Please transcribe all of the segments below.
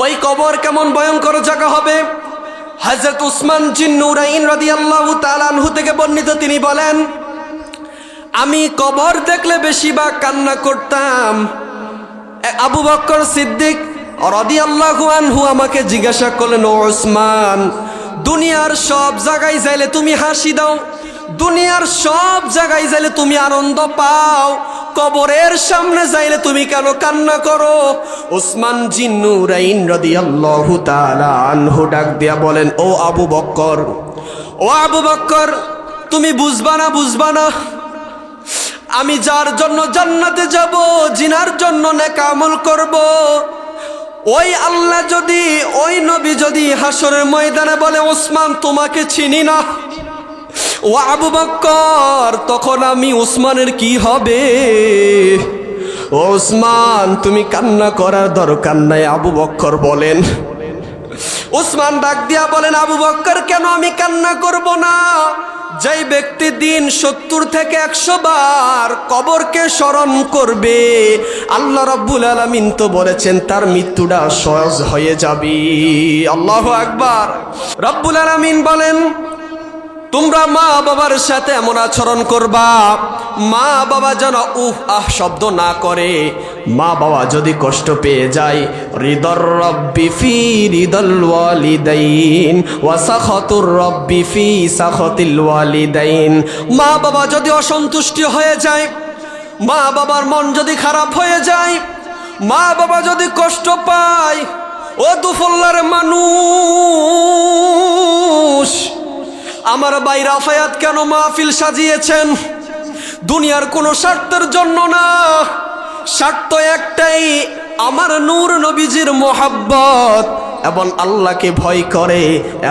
ওই কবর কেমন ভয়ঙ্কর জায়গা হবে। হযরত উসমান জিন্নুরাইন রাদিয়াল্লাহু তাআলা আনহু থেকে বর্ণিত, তিনি বলেন, আমি কবর দেখলে বেশিরভাগ কান্না করতাম। আবু বকর সিদ্দিক রাদিয়াল্লাহু আনহু আমাকে জিজ্ঞাসা করলেন, ও উসমান, দুনিয়ার সব জায়গায় যাইলে তুমি হাসি দাও, দুনিয়ার সব জায়গায় যাইলে তুমি আনন্দ পাও, কবরের সামনে যাইলে তুমি কেন কান্না করো? উসমান জিন্নুরাইন রাদিয়াল্লাহু তাআলা আনহু ডাক দিয়া বলেন, ও আবু বকর, ও আবু বকর, তুমি বুঝবা না, আমি যার জন্য জান্নাতে যাব, জিনার জন্য নেক আমল করব, ওই আল্লাহ যদি, ওই নবী যদি হাসরের ময়দানে বলে, ওসমান তোমাকে চিনি না, ও আবু বকর, তখন আমি উসমানের কি হবে? ও উসমান, তুমি কান্না করার দরকার নাই। আবু বকর বলেন, উসমান ডাক দিয়া বলেন, আবু বকর, কেন আমি কান্না করব না? যেই ব্যক্তি দিন 70 থেকে 100 বার কবরকে স্মরণ করবে, আল্লাহ রাব্বুল আলামিন তো বলেছেন তার মৃত্যুটা সহজ হয়ে যাবে। আল্লাহু আকবার। রাব্বুল আলামিন বলেন, তোমরা মা বাবার সাথে এমন আচরণ করবা, মা বাবা যেন উহ আহ শব্দ না করে। মা বাবা যদি কষ্ট পেয়ে যায়, রিদর রব্বি ফি রিদল ওয়ালিদাইন ওয়া সাখাতুর রব্বি ফি সাখাতিল ওয়ালিদাইন। মা বাবা যদি অসন্তুষ্টি হয়ে যায়, মা বাবার মন যদি খারাপ হয়ে যায়, মা বাবা যদি কষ্ট পায়, ও দুফল্লার মানুষ, আমার ভাই রাফায়াত কেন মাহফিল সাজিয়েছেন? দুনিয়ার কোনো স্বার্থের জন্য না, স্বার্থ একটাই, আমার নূর নবীজির মোহাব্বত এবং আল্লাহকে ভয় করে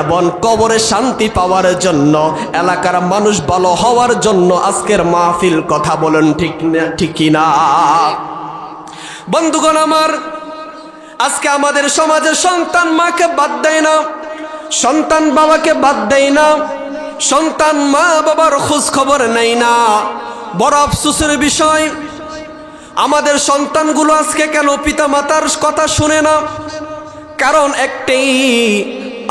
এবং কবরে শান্তি পাওয়ার জন্য, এলাকার মানুষ ভালো হওয়ার জন্য আজকের মাহফিল। কথা বলেন ঠিক না, ঠিক কিনা? বন্ধুগণ আমার, আজকে আমাদের সমাজে সন্তান মাকে বাদ দেয় না, সন্তান বাবাকে বাদ দেয় না, সন্তান মা বাবার খোঁজ খবর নেয় না। বড় আফসোসের বিষয়, আমাদের সন্তানগুলো আজকে কেন পিতা মাতার কথা শুনে না? কারণ একটাই,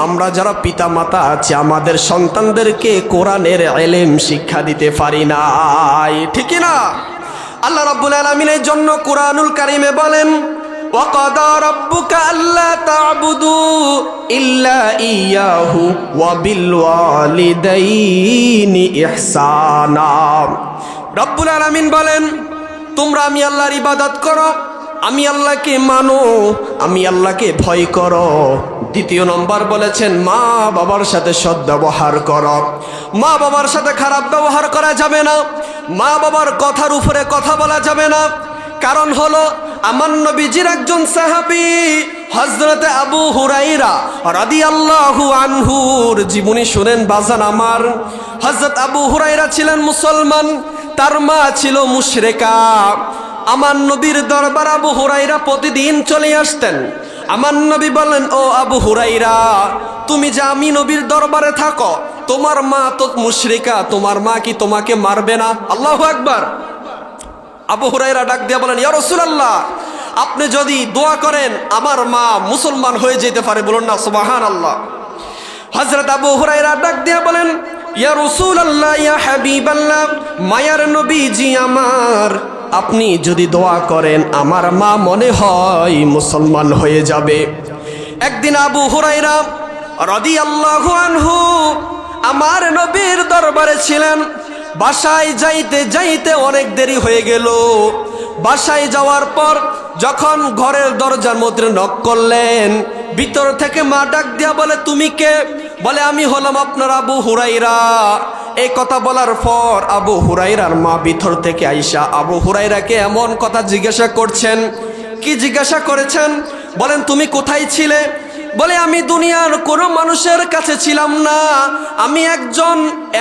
আমরা যারা পিতা মাতা আছি, আমাদের সন্তানদেরকে কোরআনের ইলম শিক্ষা দিতে পারি নাই, ঠিক না? আল্লাহ রাব্বুল আলামিনের জন্য কোরআনুল কারীমে বলেন, وَقَضَى رَبُّكَ أَلَّا تَعْبُدُوا إِلَّا إِيَّاهُ وَبِالْوَالِدَيْنِ إِحْسَانًا। রব্বুল আলামিন বলেন, তোমরা আমি আল্লাহর ইবাদত করো, আমি আল্লাহকে মানো, আমি আল্লাহকে ভয় করো। দ্বিতীয় নম্বর বলেছেন, মা বাবার সাথে সদ্ব্যবহার করো। মা বাবার সাথে খারাপ ব্যবহার করা যাবে না, মা বাবার কথার উপরে কথা বলা যাবে না। কারণ হলো, আমার নবীজির একজন সাহাবী হযরত আবু হুরায়রা রাদিয়াল্লাহু আনহুর জীবনী শুনেন বাজান আমার। হযরত আবু হুরায়রা ছিলেন মুসলমান, তার মা ছিল মুশরিকা। আমার নবীর দরবার আবু হুরায়রা প্রতিদিন চলে আসতেন। আমার নবী বলেন, ও আবু হুরায়রা, তুমি যে আমি নবীর দরবারে থাকো, তোমার মা তো মুশরিকা, তোমার মা কি তোমাকে মারবে না? আল্লাহু আকবার। আবু হুরায়রা ডাক দিয়া বলেন, ইয়া রাসূলুল্লাহ, আপনি যদি দোয়া করেন আমার মা মুসলমান হয়ে যেতে পারে, বলুন না সুবহানাল্লাহ। হযরত আবু হুরায়রা ডাক দিয়া বলেন, ইয়া রাসূলুল্লাহ, ইয়া হাবিবাল্লাহ, মায়ার নবীজি আমার, আপনি যদি দোয়া করেন আমার মা মনে হয় মুসলমান হয়ে যাবে। একদিন আবু হুরায়রা রাদিয়াল্লাহু আনহু আমার নবীর দরবারে ছিলেন। বাসায় যাইতে যাইতে অনেক দেরি হয়ে গেল। বাসায় যাওয়ার পর যখন ঘরের দরজার মধ্যে নক করলেন, ভিতর থেকে মা ডাক দিয়া বলে, তুমি কে? বলে, আমি হলাম আপনার আবু হুরায়রা। এই কথা বলার পর আবু হুরায়রার মা ভিতর থেকে আইসা আবু হুরায়রাকে এমন কথা জিজ্ঞাসা করছেন। কি জিজ্ঞাসা করেছেন? বলেন, তুমি কোথায় ছিলে? বলে, আমি দুনিয়ার কোনো মানুষের কাছে ছিলাম না, আমি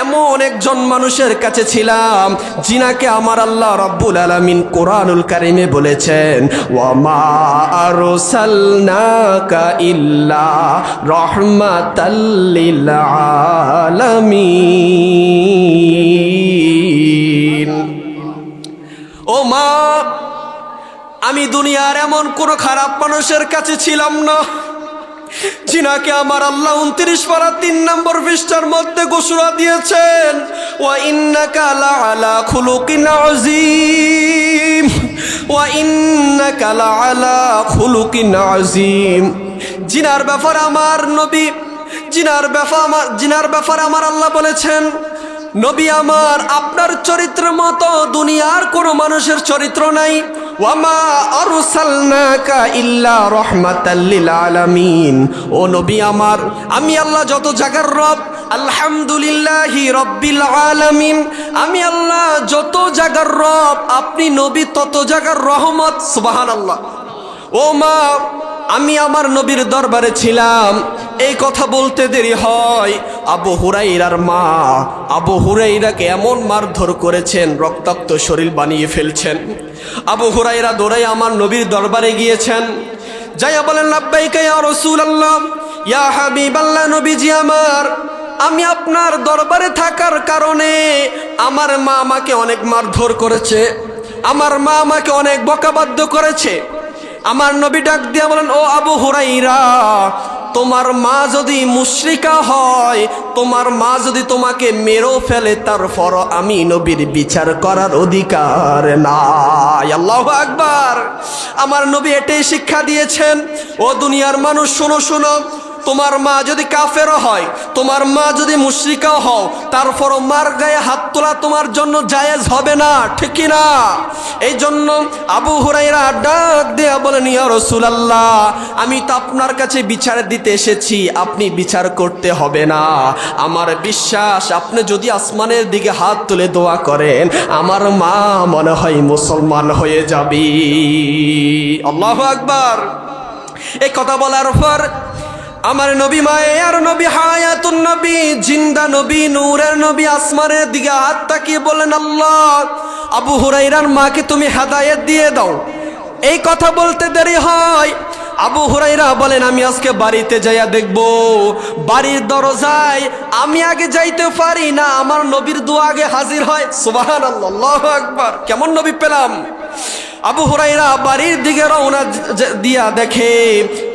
এমন একজন মানুষের কাছে ছিলাম যিনাকে আমার আল্লাহ রাব্বুল আলামিন কোরআনুল কারীমে বলেছেন, ওয়া মা আরসালনাকা ইল্লা রাহমাতাল লিল আলামিন। ও মা, আমি দুনিয়ার এমন কোন খারাপ মানুষের কাছে ছিলাম না যিনাকে আমার আল্লাহ 29 পারা 3 নম্বর পৃষ্ঠার মধ্যে ঘোষণা দিয়েছেন, ওয়া ইন্নাকা লাআলা খুলুকিন আযীম, ওয়া ইন্নাকা লাআলা খুলুকিন আযীম। জিনার ব্যাপারে আমার নবী, জিনার ব্যাপারে আমার আল্লাহ বলেছেন, নবী আমার আপনার চরিত্রের মতো দুনিয়ার কোনো মানুষের চরিত্র নাই। ওয়ামা আরসালনাকা ইল্লা রাহমাতাল লিল আলামিন। ও নবী আমার, আমি আল্লাহ যত জায়গার রব, আলহামদুলিল্লাহি রাব্বিল আলামিন, আমি আল্লাহ যত জায়গার রব, আপনি নবী তত জায়গার রহমত। সুবহানাল্লাহ। ও মা, আমি আমার নবীর দরবারে ছিলাম, এই কথা বলতে দেরি হয়, আবু হুরাইরার মা আবু হুরাইরাকে এমন মারধর করেছেন, রক্তাক্ত শরীর বানিয়ে ফেলছেন। আবু হুরাইরা দৌড়াই আমার নবীর দরবারে গিয়েছেন, যাইয়া বলেন, লাব্বাইকা ইয়া রাসূলুল্লাহ, ইয়া হাবিবাল্লাহ, নবীজি আমার, আমি আপনার দরবারে থাকার কারণে আমার মা আমাকে অনেক মারধর করেছে, আমার মা আমাকে অনেক বকাবাদ্য করেছে। আমার নবী ডাক দিয়া বলেন, ও আবু হুরাইরা, তোমার মা যদি মুশরিকা হয়, তোমার মা যদি তোমাকে মেরেও ফেলে, তারপর আমি নবীর বিচার করার অধিকার নাই। আল্লাহু আকবার। আমার নবী এটাই শিক্ষা দিয়েছেন, ও দুনিয়ার মানুষ শোনো শোনো, তোমার মা যদি কাফের হয়, তোমার মা যদি মুশরিকা হও, তারপরও মার গায়ে হাত তোলা তোমার জন্য জায়েজ হবে না, ঠিক কি না? এই জন্য আবু হুরাইরা ডাক দেয়া বলেন, ইয়া রাসূলুল্লাহ, আমি তো আপনার কাছে বিচার দিতে এসেছি, আপনি বিচার করতে হবে না। আমার বিশ্বাস, আপনি যদি আসমানের দিকে হাত তুলে দোয়া করেন, আমার মা মনে হয় মুসলমান হয়ে যাবে। আল্লাহু আকবার। এই কথা বলার পর আমার নবী, মায়ের নবী, হায়াতুন নবী, জিন্দা নবী, নূরের নবী আসমানের দিকে হাত তাকিয়ে বলেন, আল্লাহ, আবু হুরাইরার মাকে তুমি হেদায়েত দিয়ে দাও। এই কথা বলতে দেরি হয়, আবু হুরাইরা বলেন, আমি আজকে বাড়িতে যাইয়া দেখব, বাড়ির দরজায় আমি আগে যাইতে পারি না, আমার নবীর দোয়া আগে হাজির হয়। সুবহানাল্লাহ, আল্লাহু আকবার। কেমন নবী পেলাম। আবু হুরাইরা বাড়ির দিকে রওনা দিয়া দেখে,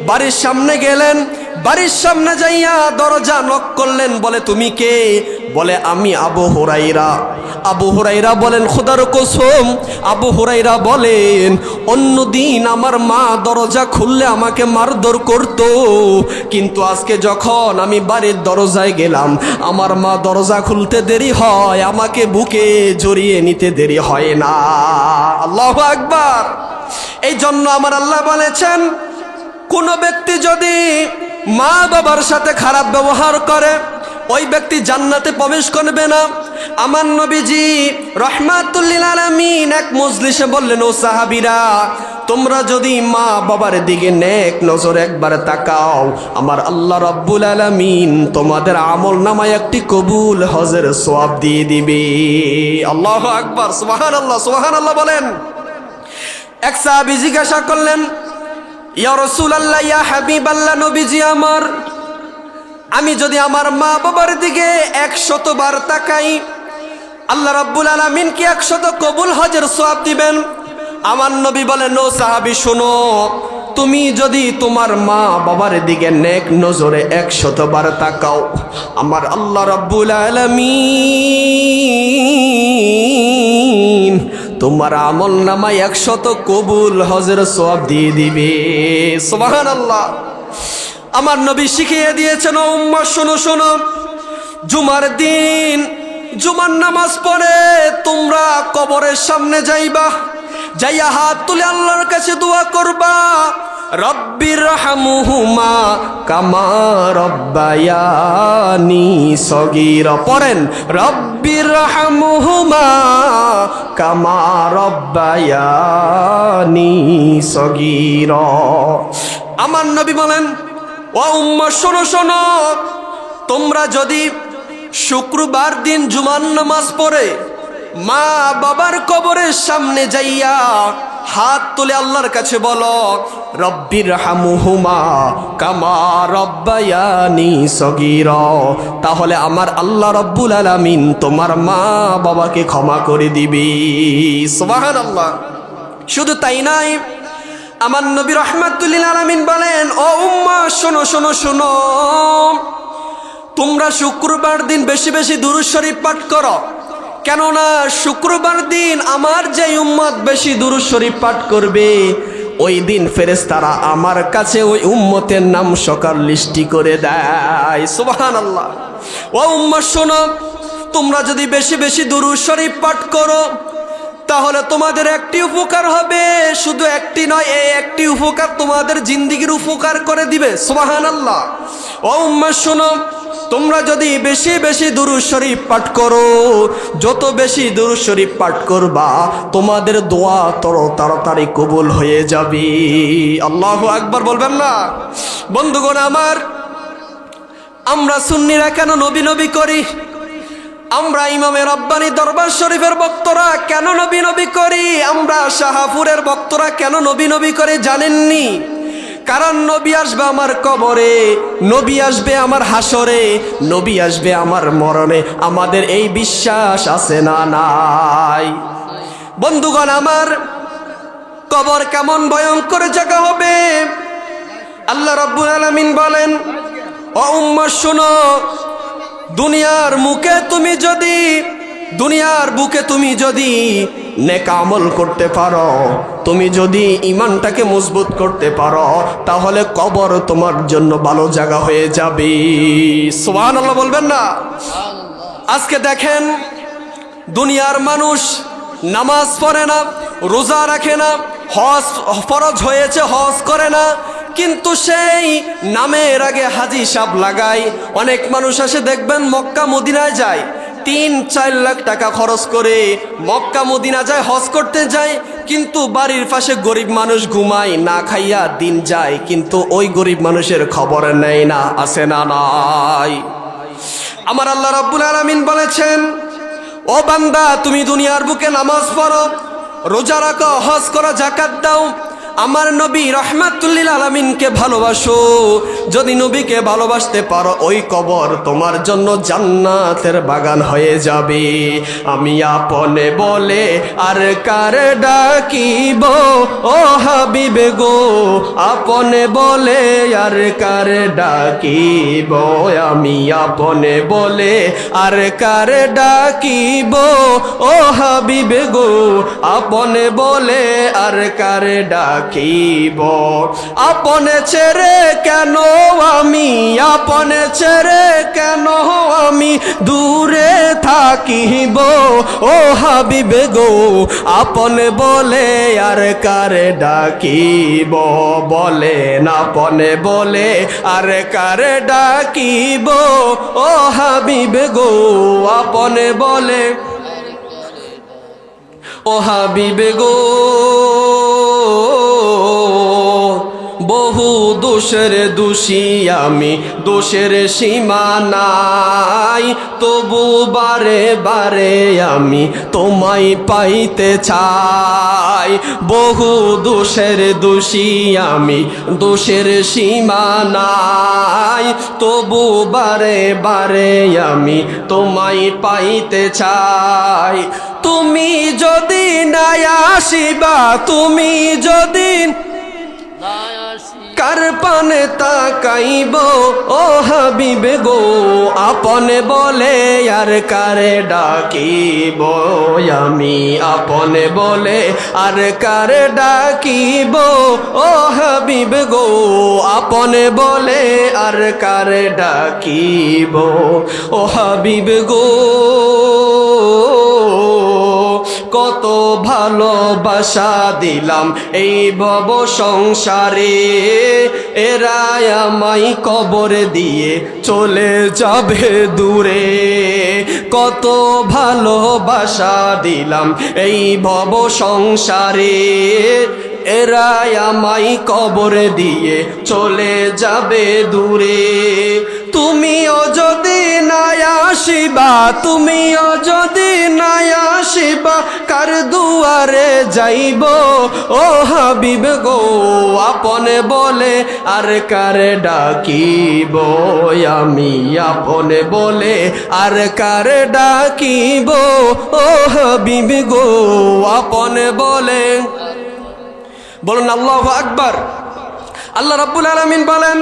বাড়ির সামনে গেলেন, বাড়ির সামনে যাইয়া দরজা নক করলেন, বলে, তুমি কে? বলে, আমি আবু হুরাইরা। আবু হুরাইরা বলেন, খোদার কসম। আবু হুরাইরা বলেন, অন্যদিন আমার মা দরজা খুললে আমাকে মারধর করত, কিন্তু আজকে যখন আমি বাড়ির দরজায় গেলাম, আমার মা দরজা খুলতে দেরি হয়, আমাকে বুকে জড়িয়ে নিতে দেরি হয় না। আল্লাহু আকবার। এই জন্য আমার আল্লাহ বলেছেন, কোন ব্যক্তি যদি মা বাবার সাথে খারাপ ব্যবহার করে, ওই ব্যক্তি জান্নাতে প্রবেশ করবে না। আমার নবীজি রাহমাতুল লিল আলামিন এক মজলিসে বললেন, ও সাহাবীরা, তোমরা যদি মা বাবার দিকে নেক নজর একবার তাকাও, আমার আল্লাহ রাব্বুল আলামিন তোমাদের আমল নামায় একটি কবুল হজের সওয়াব দিয়ে দিবে। আল্লাহু আকবার। সুবহানাল্লাহ, সুবহানাল্লাহ বলেন। এক সাহাবী জিজ্ঞাসা করলেন, ইয়া রাসূলুল্লাহ, ইয়া হাবিবাল্লাহ, নবীজি আমার, আমি যদি আমার মা বাবার দিকে 100 বার তাকাই, আল্লাহ রাব্বুল আলামিন কি 100 কবুল হজের সওয়াব দিবেন? আমার নবী বলেন, ও সাহাবী শোনো, তুমি যদি তোমার মা বাবার দিকে নেক নজরে 100 বার তাকাও, আমার আল্লাহ রাব্বুল আলামিন তোমার আমল নামায় 100 কবুল হজের সওয়াব দিয়ে দিবে। সুবহানাল্লাহ। আমার নবী শিখিয়ে দিয়েছেন, ও উম্মাহ শোনো শোনো, জুমার দিন জুমার নামাজ পড়ে তোমরা কবরের সামনে যাইবা, যাইয়া হাত তুলে আল্লাহর কাছে দোয়া করবা, রব্বির রহমুহুমা কামা রব্বায়ানি সগীরা। পড়েন, রব্বির রহমুহুমা কামা রব্বায়ানি সগীরা। আমার নবী বলেন, ও উম্মাহ শোনো শোনো, তোমরা যদি শুক্রবার দিন জুমার নামাজ পড়ে মা বাবার কবরের সামনে যাইয়া হাত তুলে আল্লাহর কাছে বলো, রব্বির রহমুহুমা কামা রব্বায়ানি সগীরা, তাহলে আমার আল্লাহ রাব্বুল আলামিন তোমার মা বাবাকে ক্ষমা করে দিবে। সুবহানাল্লাহ। শুধু তাই নয়, আমার নবী রাহমাতুল লিল আলামিন বলেন, ও উম্মাহ শোনো শোনো শোনো, তোমরা শুক্রবার দিন বেশি বেশি দুরূদ শরীফ পাঠ করো। কেননা শুক্রবার দিন আমার যে উম্মত বেশি দুরূদ শরীফ পাঠ করবে, ওই দিন ফেরেশতারা আমার কাছে ওই উম্মতের নাম সকাল লিস্টি করে দেয়। সুবহানাল্লাহ। ও উম্মাহ শোনো, তোমরা যদি বেশি বেশি দুরূদ শরীফ পাঠ করো তাহলে তোমাদের একটি উপকার হবে, শুধু একটি নয়, এই একটি উপকার তোমাদের জিন্দেগির উপকার করে দিবে। সুবহানাল্লাহ। ও উম্মাহ শোনো, তোমরা যদি বেশি বেশি দুরূদ শরীফ পাঠ করো, যত বেশি দুরূদ শরীফ পাঠ করবা তোমাদের দোয়া তাড়াতাড়ি কবুল হয়ে যাবে। আল্লাহু আকবার বলবেন না? বন্ধুগণ আমার, আমরা সুন্নিরা কেন নবী নবী করি? আমরা ইমামে রব্বানী দরবার শরীফের ভক্তরা কেন নবী নবী করি? আমরা শাহপুরের ভক্তরা কেন নবী নবী করে জানেননি? কারণ নবী আসবে আমার কবরে, নবী আসবে আমার হাসরে, নবী আসবে আমার মরণে। আমাদের এই বিশ্বাস আছে না নাই? বন্ধুগণ আমার, কবর কেমন ভয়ঙ্কর জায়গা হবে। আল্লাহ রাব্বুল আলামিন বলেন, ও উম্মাহ শোনো, দুনিয়ার বুকে তুমি যদি নেক আমল করতে পারো, তুমি যদি ঈমানটাকে মজবুত করতে পারো, তাহলে কবর তোমার জন্য ভালো জায়গা হয়ে যাবে। সুবহানাল্লাহ বলবেন না? আজকে দেখেন, দুনিয়ার মানুষ নামাজ পড়ে না, রোজা রাখে না, হজ ফরজ হয়েছে হজ করে না, কিন্তু সেই নামের আগে হাজি সাহেব লাগায়। অনেক মানুষ আসে দেখবেন মক্কা মদিনায় যায়, ৩-৪ লাখ টাকা খরচ করে মক্কা মদিনা যায়, হজ করতে যায়, কিন্তু বাড়ির পাশে গরিব মানুষ ঘুমায়, না খাইয়া দিন যায়, কিন্তু ওই গরিব মানুষের খবর নেয় না। আছে না নাই? আমার আল্লাহ রাব্বুল আলামিন বলেছেন, ও বান্দা, তুমি দুনিয়ার বুকে নামাজ পড়ো, রোজা রাখো, হজ করো, যাকাত দাও, আমার নবী রাহমাতুল লিল আলামিনকে ভালোবাসো। যদি নবীকে ভালোবাসতে পারো, ওই কবর তোমার জন্য জান্নাতের বাগান হয়ে যাবে। আমি আপনে বলে আর কার ডাকিব, ও হাবিবে গো, আপনে বলে আর কার ডাকিব, আমি আপনে বলে আর কার ডাকিব, ও হাবিবে গো, আপনে বলে আর কার ডাকিব। আপনে ছেড়ে কেন আমি, আপনে ছেড়ে কেন আমি দূরে থাকিব, ও হাবিবে গো, আপনে বলে আর কারে ডাকিব, বলেন আপনে বলে আর কারে ডাকিব, ও হাবিবে গো, আপনে বলে, ও হাবিবে গো। বহু দোষের দোষী আমি, দোষের সীমা নাই, তবু বারে বারে আমি তোমায় পাইতে চাই। বহু দোষের দোষী আমি, দোষের সীমা নাই, তবু বারে বারে আমি তোমায় পাইতে চাই। তুমি যদি না আসিবা, তুমি যদি কার পানে তাকাইব, ও হাবিবে গো, আপনে বলে আর কারে ডাকিব, আমি আপনে বলে আর কারে ডাকিব, ও হাবিবে গো, আপনে বলে আর কারে ডাকিব, ও হাবিবে গো। কত ভালোবাসা দিলাম এই ভব সংসারে, এরা আমায় কবরে দিয়ে চলে যাবে দূরে। কত ভালোবাসা দিলাম এই ভব সংসারে, এরা আমায় কবরে দিয়ে চলে যাবে দূরে। তুমিও যদি না আসিবা, তুমিও যদি না আসিবা, কার দুয়ারে যাইব, ও হাবিব গো, আপনে বলে আর কারে ডাকিব, আমি আপনে বলে আর কারে ডাকিব, ও হাবিব গো, আপনে বলে। বলুন আল্লাহু আকবার। আল্লাহ রাব্বুল আলামিন বলেন,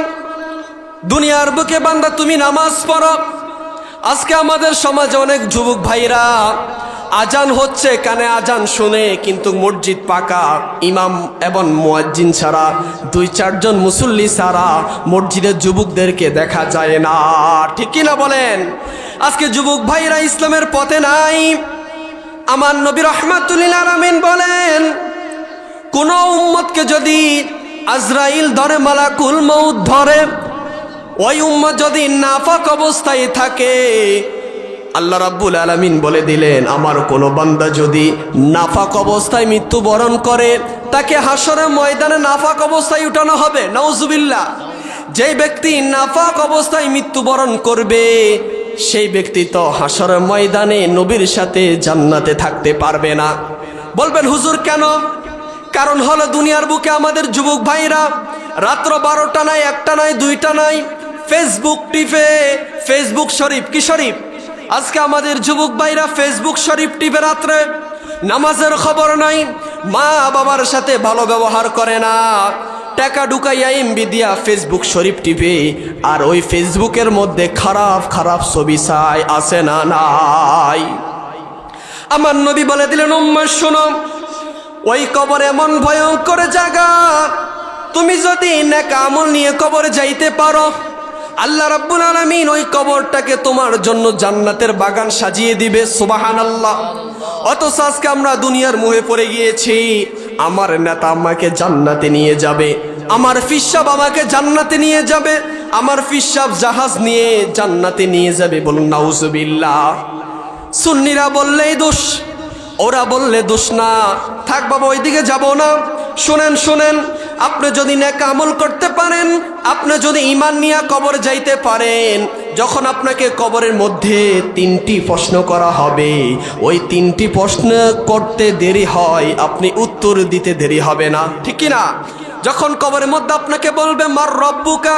দুনিয়ার বুকে বান্দা তুমি নামাজ পড়ো। আজকে আমাদের সমাজে অনেক যুবক ভাইরা আজান হচ্ছে, কানে আজান শুনে, কিন্তু মসজিদ পাকা, ইমাম এবং মুয়াজ্জিন ছাড়া, 2-4 জন মুসল্লি ছাড়া মসজিদের যুবকদেরকে দেখা যায় না। ঠিক কি না বলেন? আজকে যুবক ভাইরা ইসলামের পথে নাই। আমার নবী রাহমাতুল লিল আলামিন বলেন, কোন উম্মতকে যদি আজরাইল ধরে, মালাকুল মউত ধরে, ওই উম্মত যদি নাফাক অবস্থায় থাকে, আল্লাহ রাব্বুল আলামিন বলে দিলেন, আমার কোনো বান্দা যদি নাফাক অবস্থায় মৃত্যুবরণ করে, তাকে হাসরের ময়দানে নাফাক অবস্থায় উঠানো হবে। নাউজুবিল্লাহ। যেই ব্যক্তি নাফাক অবস্থায় মৃত্যুবরণ করবে, সেই ব্যক্তি তো হাসরের ময়দানে নবীর সাথে জান্নাতে থাকতে পারবে না। বলবেন হুজুর কেন? কারণ হলো, দুনিয়ার বুকে আমাদের যুবক ভাইরা রাত্র 12টা নাই, 1টা নাই, 2টা নাই, ফেসবুক টিপে, ফেসবুক শরীফ, কি শরীফ? আজকে আমাদের যুবক ভাইরা ফেসবুক শরীফ টিপে রাত্রে, নামাজের খবর নাই, মা বাবার সাথে ভালো ব্যবহার করে না, টাকা ঢুকাইয়া এমবি দিয়া ফেসবুক শরীফ টিপে, আর ওই ফেসবুকের মধ্যে খারাপ খারাপ ছবি চাই, আছে না নাই? আমার নবী বলে দিলেন, উম্মাহ শোনো, ওই কবর এমন ভয়ঙ্কর জায়গা, তুমি যদি নেক আমল নিয়ে কবরে যাইতে পারো, আল্লাহ রাব্বুল আলামিন ওই কবরটাকে তোমার জন্য জান্নাতের বাগান সাজিয়ে দিবে। সুবহানাল্লাহ। অথচ আজকে আমরা দুনিয়ার মোহে পড়ে গিয়েছি। আমার নেতা আমাকে জান্নাতে নিয়ে যাবে, আমার ফিসাব আমাকে জান্নাতে নিয়ে যাবে, আমার ফিসাব জাহাজ নিয়ে জান্নাতে নিয়ে যাবে। বলুন নাউজুবিল্লাহ। সুন্নিরা বললেই দোষ, ওরা বললে দোষ না। থাক বাবা, ওইদিকে যাব না। শুনেন শুনেন, আপনি যদি নেক আমল করতে পারেন, আপনি যদি ঈমান নিয়ে কবর যাইতে পারেন, যখন আপনাকে কবরের মধ্যে 3টি প্রশ্ন করা হবে, ওই 3টি প্রশ্ন করতে দেরি হয়, আপনি উত্তর দিতে দেরি হবে না। ঠিক কি না? যখন কবরের মধ্যে আপনাকে বলবে, মার রব্বুকা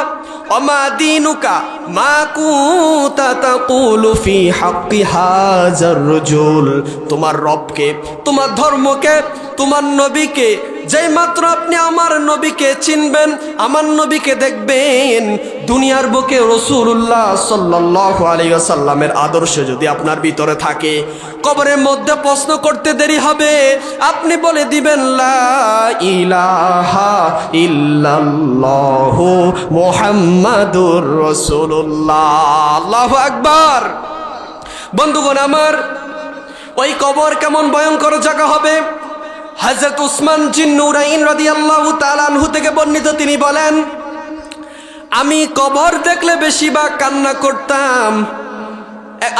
ওমা দীনুকা মা কুনতা তাকুলু ফি হাক্কি হাযার রাজুল, তোমার রবকে, তোমার ধর্মকে, তোমার নবীকে, যেই মাত্র আপনি আমার নবীকে চিনবেন, আমার নবীকে দেখবেন, দুনিয়ার বুকে রাসূলুল্লাহ সাল্লাল্লাহু আলাইহি ওয়াসাল্লামের আদর্শ যদি আপনার ভিতরে থাকে, কবরের মধ্যে প্রশ্ন করতে দেরি হবে, আপনি বলে দিবেন, লা ইলাহা ইল্লাল্লাহু মুহাম্মাদুর রাসূলুল্লাহ। আল্লাহু আকবার। বন্ধুগণ আমার, ওই কবর কেমন ভয়ঙ্কর জায়গা হবে। হযরত উসমান জিন্নুরাইন রাদিয়াল্লাহু তাআলা আনহু থেকে বর্ণিত, তিনি বলেন, আমি কবর দেখলে বেশিরভাগ কান্না করতাম।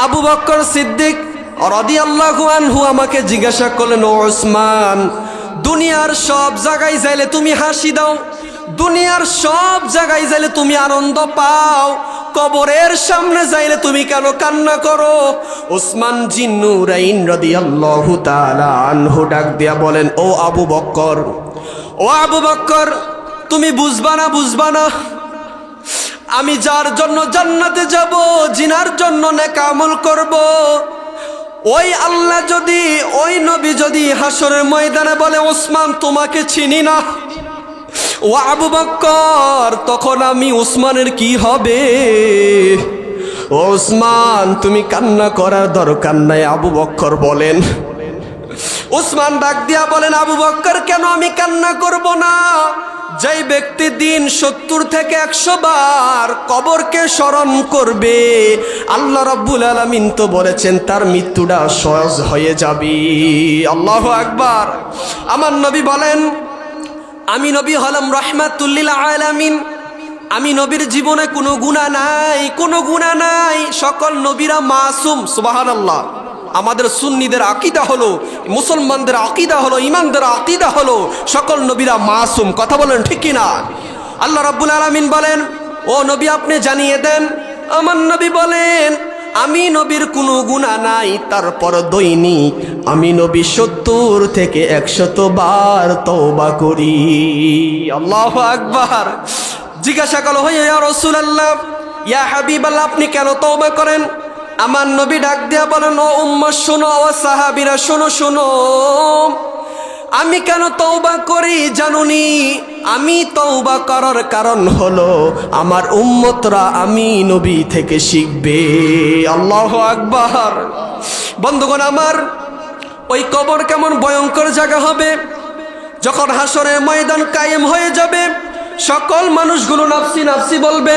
আবু বকর সিদ্দিক রাদিয়াল্লাহু আনহু আমাকে জিজ্ঞাসা করলেন, ও উসমান, দুনিয়ার সব জায়গায় যাইলে তুমি হাসি দাও, দুনিয়ার সব জায়গায় যাইলে তুমি আনন্দ পাও, কবরের সামনে যাইলে তুমি কেন কান্না করো? উসমান জিন্নুরাইন রাদিয়াল্লাহু তাআলা আনহু ডাক দিয়া বলেন, ও আবু বকর, ও আবু বকর, তুমি বুঝবা না, বুঝবা না, আমি যার জন্য জান্নাতে যাব, জিনার জন্য নেক আমল করব, ওই আল্লাহ যদি, ওই নবী যদি হাসরের ময়দানে বলে, ওসমান তোমাকে চিনি না, ও আবু বকর, তখন আমি উসমানের কি হবে? ওসমান, তুমি কান্না করার দরকার নাই। আবু বকর বলেন, উসমান ডাক দিয়া বলেন, আবু বকর, কেন আমি কান্না করব না? যেই ব্যক্তি দিন 70 থেকে 100 বার কবরকে স্মরণ করবে, আল্লাহ রাব্বুল আলামিন তো বলেছেন তার মৃত্যুটা সহজ হয়ে যাবে। আল্লাহু আকবার। আমার নবী বলেন, আমি নবী হলাম রাহমাতুল লিল আলামিন, আমি নবীর জীবনে কোনো গুনাহ নাই, কোনো গুনাহ নাই, সকল নবীরা মাসুম। সুবহানাল্লাহ। আমাদের সুন্নিদের আকীদা হলো, মুসলমানদের আকীদা হলো, ঈমানদের আকীদা হলো, সকল নবীরা মাসুম। কথা বলেন ঠিক কি না? আল্লাহ রাব্বুল আলামিন বলেন, ও নবী আপনি জানিয়ে দেন। আমার নবী বলেন, আমি নবীর কোনো গুনাহ নাই, তারপর দৈনিক আমি নবী 70 থেকে 100 বার তওবা করি। আল্লাহু আকবার। জিজ্ঞাসা করা হয়, ইয়া রাসূলুল্লাহ, ইয়া হাবিবাল্লাহ, আপনি কেন তওবা করেন? আমার নবী ডাক দিয়া বলেন, ও উম্মাহ শোনো, ও সাহাবীরা শোনো, শোনো, আমি কেন তওবা করি জানুনি? আমি তওবা করার কারণ হলো আমার উম্মতরা আমি নবী থেকে শিখবে। আল্লাহু আকবার। বন্ধুগণ আমার, ওই কবর কেমন ভয়ঙ্কর জায়গা হবে যখন হাসরের ময়দান কায়েম হয়ে যাবে। সকল মানুষগুলো নাফসি নাফসি বলবে,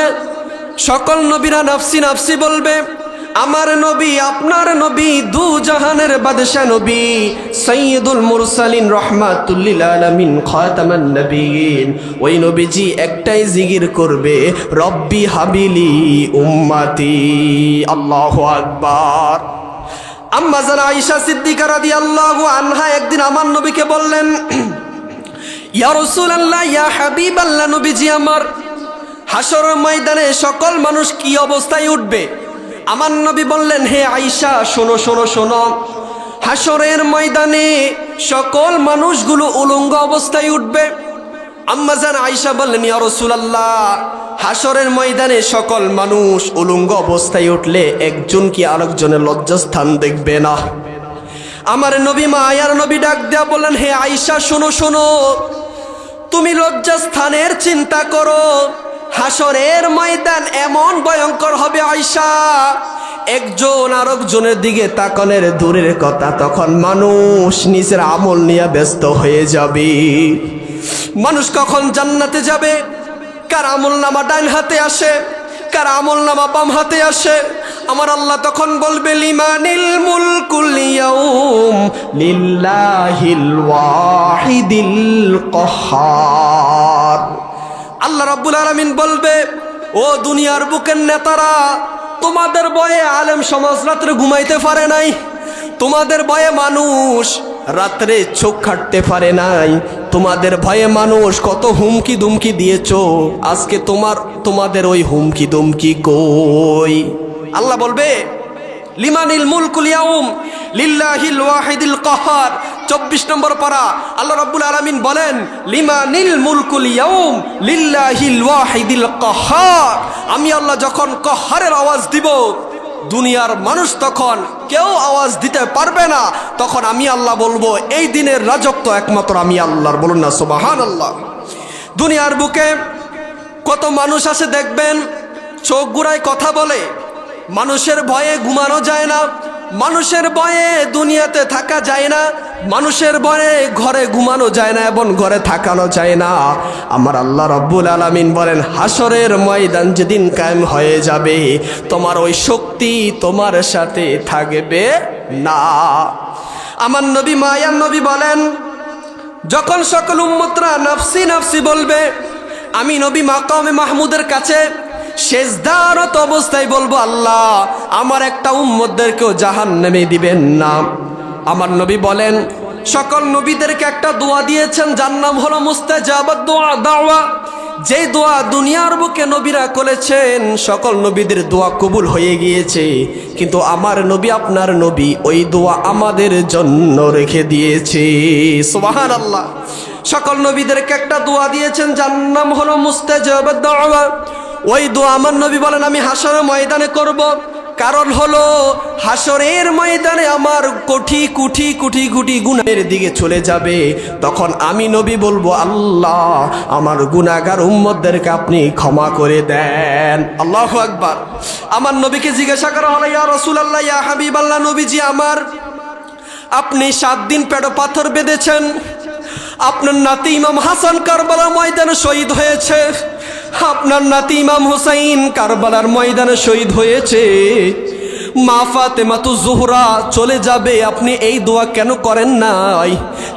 সকল নবীরা নাফসি নাফসি বলবে। আমার নবী, আপনার নবী, দু জাহানের বাদশা নবী, সাইয়্যিদুল মুরসালিন, রাহমাতুল লিল আলামিন, খাতামান নবিয়্যিন, ওই নবীজি একটাই জিকির করবে, রব্বি হাবিলি উম্মতি। আল্লাহু আকবার। আম্মা জান আয়েশা সিদ্দিকা রাদিয়াল্লাহু আনহা একদিন আমার নবীকে বললেন, ইয়া রাসূলুল্লাহ, ইয়া হাবিবাল্লাহ, নবীজি আমার, হাসরের ময়দানে সকল মানুষ কি অবস্থায় উঠবে? আমার নবী বললেন, হে আয়েশা, শোনো শোনো শোনো, হাসরের ময়দানে সকল মানুষগুলো উলঙ্গ অবস্থায় উঠবে। আম্মা জান আয়েশা বললেন, ইয়া রাসূলুল্লাহ, হাসরের ময়দানে সকল মানুষ উলঙ্গ অবস্থায় উঠলে একজন কি আরেকজনের লজ্জাস্থান দেখবে না? আমার নবী, মায়ার নবী ডাক দেয়া বললেন, হে আয়েশা, শোনো শোনো, তুমি লজ্জাস্থানের চিন্তা করো। হাসরের ময়দান এমন ভয়ঙ্কর হবে আয়েশা, একজন আরেকজনের দিকে তাকানোর দূরের কথা, তখন মানুষ নিজের আমল নিয়ে ব্যস্ত হয়ে যাবে। মানুষ কখন জান্নাতে যাবে, কার আমল নামা ডান হাতে আসে, কার আমল নামা বাম হাতে আসে, আমার আল্লাহ তখন বলবে, লিমানিল মুলকুল ইয়াউম লিল্লাহিল ওয়াহিদিল কাহ্হার। আল্লাহ রাব্বুল আলামিন বলবে, ও দুনিয়ার বুকের নেতারা, তোমাদের ভয়ে আলেম সমাজ রাত্রে ঘুমাইতে পারে নাই, তোমাদের ভয়ে মানুষ রাত্রে চোখ কাটতে পারে নাই, তোমাদের ভয়ে মানুষ কত হুমকি দুমকি দিয়েছো, আজকে তোমাদের ওই হুমকি দুমকি কই? আল্লাহ বলবে, লিমানিল মুলকুল ইয়াউম লিল্লাহিল ওয়াহিদিল কাহ্হার। 24 নম্বর পারা, আল্লাহ রাব্বুল আলামিন বলেন, লিমানিল মুলকুল ইয়াউম লিল্লাহিল ওয়াহিদিল কাহ্হার। আমি আল্লাহ যখন কাহ্হারের আওয়াজ দিব, দুনিয়ার মানুষ তখন কেউ আওয়াজ দিতে পারবে না। তখন আমি আল্লাহ বলবো, এই দিনের রাজত্ব একমাত্র আমি আল্লাহর। বলুন না সুবহানাল্লাহ। দুনিয়ার বুকে কত মানুষ আছে দেখবেন, চোখ ঘুরায় কথা বলে, মানুষের ভয়ে ঘুমানো যায় না, মানুষের ভয়ে দুনিয়াতে থাকা যায় না, মানুষের ভয়ে ঘরে ঘুমানো যায় না এবং ঘরে থাকানো যায় না। আমার আল্লাহ রাব্বুল আলামিন বলেন, হাসরের ময়দান যেদিন কায়েম হয়ে যাবে, তোমার ওই শক্তি তোমার সাথে থাকবে না। আমার নবী, মায়ার নবী বলেন, যখন সকল উম্মতরা নাফসি নাফসি বলবে, আমি নবী মাকামে মাহমুদের কাছে সেজদারত অবস্থায় বলবো, আল্লাহ আমার একটা উম্মতদেরকেও জাহান্নামে দিবেন না। আমার নবী বলেন, সকল নবীদেরকে একটা দোয়া দিয়েছেন, যার নাম হলো মুস্তাজাবাত দাওয়া। যেই দোয়া দুনিয়ার বুকে নবীরা করেছেন, সকল নবীদের দোয়া কবুল হয়ে গিয়েছে, কিন্তু আমার নবী, আপনার নবী, ওই দোয়া আমাদের জন্য রেখে দিয়েছে। সুবহানাল্লাহ। সকল নবীদেরকে একটা দোয়া দিয়েছেন, যার নাম হলো মুস্তাজাবাত দাওয়া। ওই দোয়া আমার নবী বলেন, আমি হাসরের ময়দানে করব। কারণ হলো, হাসরের ময়দানে আমার কোটি কোটি কোটি কোটি গুনাহের দিকে চলে যাবে। তখন আমি নবী বলবো, আল্লাহ আমার গুনাহগার উম্মতদেরকে আপনি ক্ষমা করে দেন। আল্লাহু আকবার। আমার নবীকে জিজ্ঞাসা করা হলো, ইয়া রাসূলুল্লাহ, ইয়া হাবিবাল্লাহ, নবীজি আমার, আপনি 7 দিন পেটে পাথর বেঁধেছেন, আপনার নাতি ইমাম হাসান কারবালার ময়দানে শহীদ হয়েছে, আপনার নাতি ইমাম হুসাইন কারবালার ময়দানে শহীদ হয়েছে, মা ফাতেমাতু জোহরা চলে যাবে, আপনি এই দোয়া কেন করেন নাই?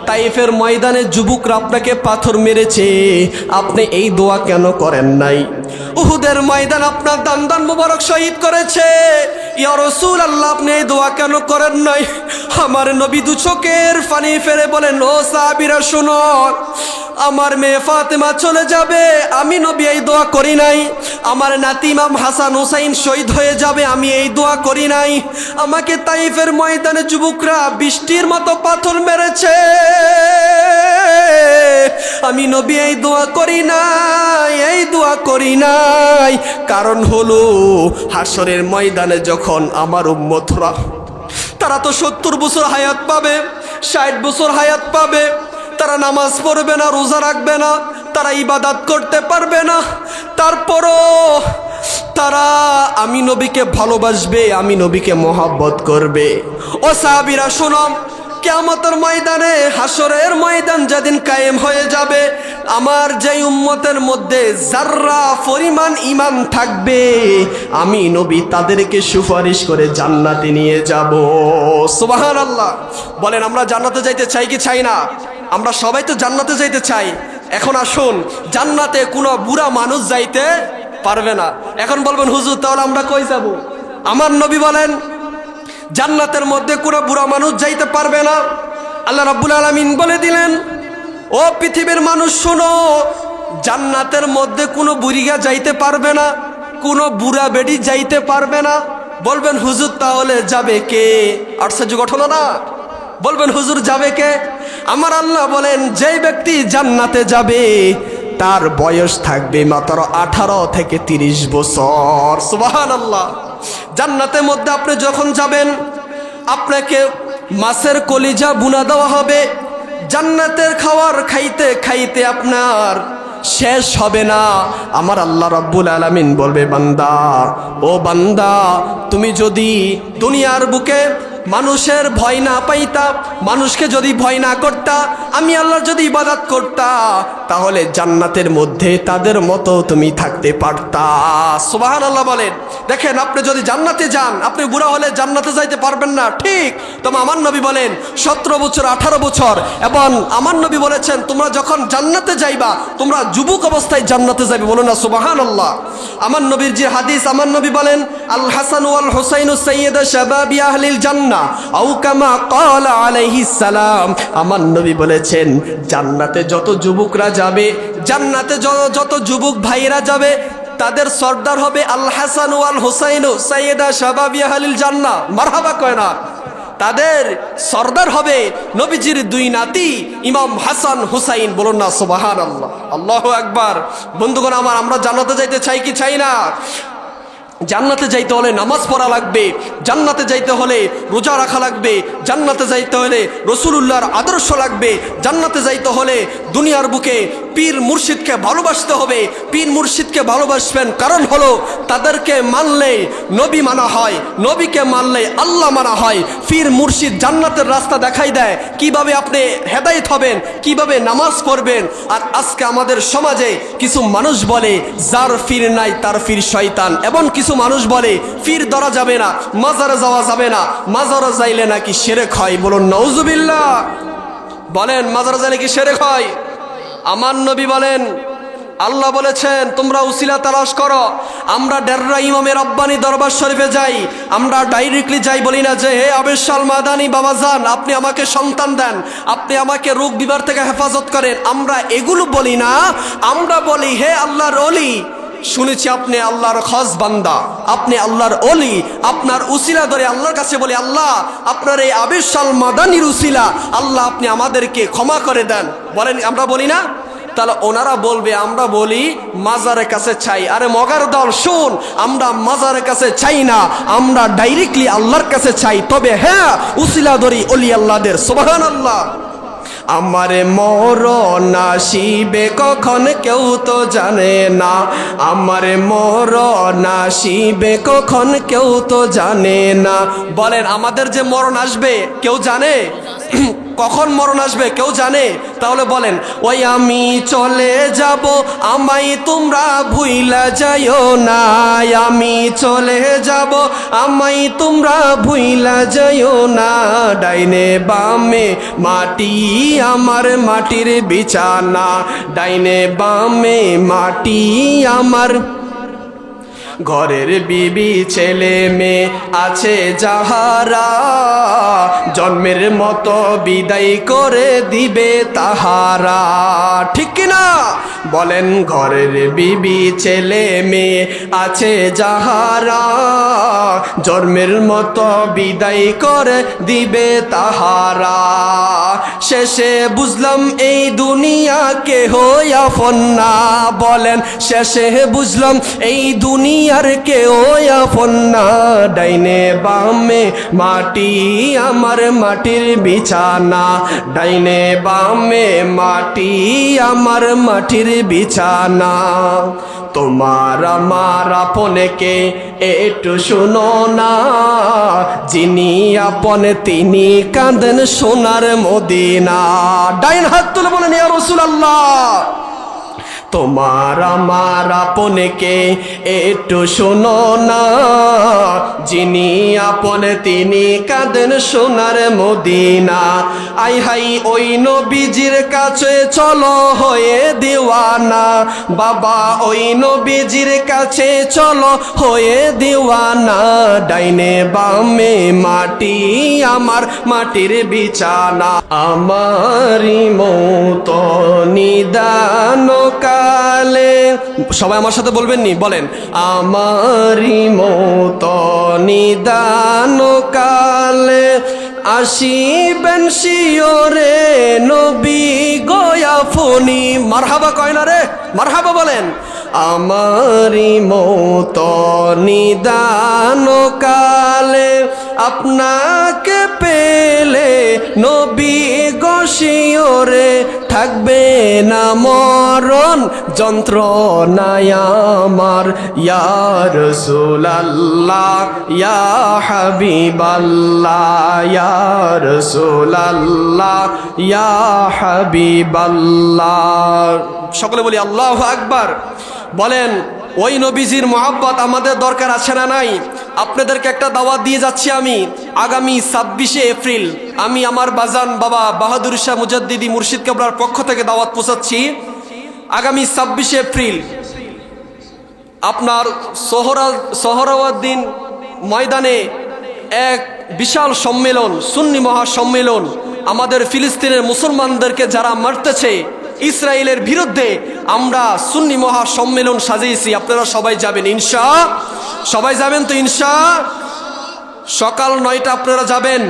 তাইফের ময়দানে যুবকরা আপনাকে পাথর মেরেছে, আপনি এই দোয়া কেন করেন নাই? উহুদের ময়দান আপনার দান মুবারক শহীদ করেছে, ইয়া রাসূলুল্লাহ, আপনি এই দোয়া কেন করেন নাই? আমার নবী দু চোখের পানি ফেলে বলেন, ও সাহাবীরা শোনো, আমার মেয়ে ফাতেমা চলে যাবে, আমি নবী এই দোয়া করি নাই। আমার নাতি ইমাম হাসান হুসাইন শহীদ হয়ে যাবে, আমি এই দোয়া করি নাই। আমাকে তাইফের ময়দানে যুবকরা বৃষ্টির মতো পাথর মেরেছে, আমি নবী এই দোয়া করি নাই, এই দোয়া করি নাই। কারণ হলো, হাসরের ময়দানে যখন আমার উম্মতরা, তারা তো 70 বছর হায়াত পাবে, 60 বছর হায়াত পাবে, তারা নামাজ পড়বে না, রোজা রাখবে না, তারা ইবাদত করতে পারবে না, তারপরও তারা আমি নবীকে ভালোবাসবে, আমি নবীকে মহব্বত করবে। ও সাহাবীরা শোনো, কিয়ামতের ময়দানে, হাসরের ময়দান যেদিন কায়েম হয়ে যাবে, আমার যে উম্মতের মধ্যে যাররা পরিমাণ ঈমান থাকবে, আমি নবী তাদেরকে সুপারিশ করে জান্নাতে নিয়ে যাব। সুবহানাল্লাহ। বলেন আমরা জান্নাতে যাইতে চাই কি চাই না? আমরা সবাই তো জান্নাতে যাইতে চাই। এখন আসুন, জান্নাতে কোনো বুড়া মানুষ যাইতে পারবে না। এখন বলবেন হুজুর তাহলে আমরা কই যাব? আমার নবী বলেন জান্নাতের মধ্যে কোনো বুড়া মানুষ যাইতে পারবে না। আল্লাহ রাব্বুল আলামিন বলে দিলেন, ও পৃথিবীর মানুষ শোনো, জান্নাতের মধ্যে কোনো বুড়িগা যাইতে পারবে না, কোনো বুড়া বেডি যাইতে পারবে না। বলবেন হুজুর তাহলে যাবে কে? আশ্চর্য ঘটনা না? বলবেন হুজুর যাবে কে? আমার আল্লাহ বলেন যেই ব্যক্তি জান্নাতে যাবে তার বয়স থাকবে মাত্র 18 থেকে 30 বছর। সুবহানাল্লাহ। জান্নাতের মধ্যে আপনি যখন যাবেন, আপনাকে মাছের কলিজা বুনা দেওয়া হবে। জান্নাতের খাবার খাইতে খাইতে আপনার শেষ হবে না। আমার আল্লাহ রাব্বুল আলামিন বলবে, বান্দা, ও বান্দা, তুমি যদি দুনিয়ার বুকে মানুষের ভয় না পাইতা, মানুষকে যদি ভয় না করতা, আমি আল্লাহর যদি ইবাদত করতা, তাহলে জান্নাতের মধ্যে তাদের মতো তুমি থাকতে পারতা। সুবহানাল্লাহ বলেন। দেখেন, আপনি যদি জান্নাতে যান, আপনি বুড়া হলে জান্নাতে যাইতে পারবেন না, ঠিক। তবে আমার নবী বলেন 17 বছর 18 বছর, এবং আমার নবী বলেছেন তোমরা যখন জান্নাতে যাইবা তোমরা যুবক অবস্থায় জান্নাতে যাবে। বলো না সুবহানাল্লাহ। আমার নবীর যে হাদিস, আমার নবী বলেন আল হাসান ওয়াল হুসাইনু সাইয়্যিদা শাবাবি আহলিল জান্নাহ আও কামা ক্বালা আলাইহিস সালাম। আমার নবী বলেছেন জান্নাতে যত যুবকরা যাবে, জান্নাতে যত যুবক ভাইরা যাবে, তাদের সর্দার হবে আল হাসান ওয়াল হুসাইন সাইয়্যিদা শাবাবি আহলিল জান্নাহ। মারহাবা কয় না? তাদের সর্দার হবে নবীজির দুই নাতি ইমাম হাসান হুসাইন। বলুন না সুবহানাল্লাহ। আল্লাহু আকবার। বন্ধুগণ আমার, আমরা জান্নাতে যাইতে চাই কি চাই না? জান্নাতে যাইতে হলে নামাজ পড়া লাগবে, জান্নাতে যাইতে হলে রোজা রাখা লাগবে, জান্নাতে যাইতে হলে রাসূলুল্লাহর আদর্শ লাগবে, জান্নাতে যাইতে হলে দুনিয়ার বুকে পীর মুর্শিদকে ভালোবাসতে হবে। পীর মুর্শিদকে ভালোবাসবেন কারণ হলো তাদেরকে মানলে নবী মানা হয়, নবীকে মানলে আল্লাহ মানা হয়। পীর মুর্শিদ জান্নাতের রাস্তা দেখাই দেয়, কিভাবে আপনি হেদায়েত হবেন, কিভাবে নামাজ পড়বেন। আর আজকে আমাদের সমাজে কিছু মানুষ বলে যার পীর নাই তার পীর শয়তান, এবং কিছু মানুষ বলে পীর ধরা যাবে না, মাজারে যাওয়া যাবে না, মাজারে যাইলে নাকি শিরক হয়। বলুন নাউজুবিল্লাহ। বলেন মাজারে যাইলে কি শিরক হয়? আমার নবী বলেন, আল্লাহ বলেছেন তোমরা উসিলা তালাশ করো। আমরা ডেররা ইমামে রব্বানি দরবার শরীফে যাই, আমরা ডাইরেক্টলি যাই, বলি না যে হে আবেশাল মাদানি বাবা যান, আপনি আমাকে সন্তান দেন, আপনি আমাকে রোগ বিমার থেকে হেফাজত করেন। আমরা এগুলো বলি না, আমরা বলি হে আল্লাহর ওলি, শুনেছি আপনি আল্লাহর খাস বান্দা, আপনি আল্লাহর ওলি, আপনার উসিলা ধরে আল্লাহর কাছে বলি আল্লাহ আপনার এই আবেশাল মাদানির উসিলা, আল্লাহ আপনি আমাদেরকে ক্ষমা করে দেন। বলেন আমরা বলি না? তাহলে ওনারা বলবে আমরা বলি মাজারের কাছে চাই। আরে মগার দল শোন, আমরা মাজারের কাছে চাই না, আমরা ডাইরেক্টলি আল্লাহর কাছে চাই। তবে হ্যাঁ, উসিলা ধরি ওলি আল্লাহদের। সুবহানাল্লাহ। আমারে মরণ আসিবে কখন কেউ তো জানে না, আমারে মরণ আসিবে কখন কেউ তো জানে না। বলেন আমাদের যে মরণ আসবে কেউ জানে? কখন মরণ আসবে কেউ জানে? তাহলে বলেন ওই আমি চলে যাব, আমায় তোমরা ভুইলা যাইও না, আমি চলে যাব, আমায় তোমরা ভুইলা যাইও না। ডাইনে বামে মাটি আমার মাটির বিছানা, ডাইনে বামে মাটি আমার ঘরের বিবি ছেলে মেয়ে আছে যাহারা, জন্মের মতো বিদায় করে দিবে তাহারা। ঠিক কিনা? বলেন ঘরের বিবি ছেলে মেয়ে আছে যাহারা, জন্মের মতো বিদায় করে দিবে তাহারা। শেষে বুঝলাম এই দুনিয়া কেহ আপন না, বলেন শেষে বুঝলাম এই দুনিয়ার কেউ আপন না। ডাইনে বামে মাটি আমার মাটির বিছানা, ডাইনে বামে মাটি আমার মাটির বিছানা। তোমার আমার আপনকে একটু শুনো না, যিনি আপন তিনি কাঁদেন সোনার মদিনা। ডাইন হাত তুলে বলেন ইয়া রাসূলুল্লাহ। তোমার আমার আপনকে একটু শোনো না, যিনি আপন তিনি কাঁদেন সোনার মদিনা। আই হাই ওই নবীজির কাছে চলো হয়ে দিওয়ানা, বাবা ওই নবীজির কাছে চলো হয়ে দিওয়ানা। ডাইনে বামে মাটি আমার মাটির বিছানা, আমারি মত নিদান কালে। সবাই আমার সাথে বলবেন নি, বলেন আমারি মত নিদান কালে আসিবেন শিওরে নবী গয়াফনি। মারহাবা কয় না রে, মারহাবা বলেন। আমারি মত নিদান কালে আপনাকে পেলে নবী গশিওরে থাকবে না মরণ যন্ত্রণায় আমার। ইয়া রাসূলুল্লাহ ইয়া হাবিবাল্লাহ, ইয়া রাসূলুল্লাহ ইয়া হাবিবাল্লাহ। সকলে বলি আল্লাহু আকবার। বলেন ওই নবীজির মহব্বত আমাদের দরকার আছে না নাই? আপনাদেরকে একটা দাওয়াত দিয়ে যাচ্ছি আমি। আগামী 26শে এপ্রিল আমি আমার বাজান বাবা বাহাদুর শাহ মুজাদ্দিদি মুর্শিদ কেবলার পক্ষ থেকে দাওয়াত পৌঁছাচ্ছি। আগামী 26শে এপ্রিল আপনার সোহরাওয়ার্দীন ময়দানে এক বিশাল সম্মেলন, সুন্নি মহাসম্মেলন। আমাদের ফিলিস্তিনের মুসলমানদেরকে যারা মারতেছে ইসরায়েলের বিরুদ্ধে, আমরা সুন্নি মহাসম্মেলন সাজিয়েছি। আপনারা সবাই যাবেন ইনশাআল্লাহ, সবাই যাবেন তো ইনশাআল্লাহ। সকাল 9টা আপনারা যাবেন।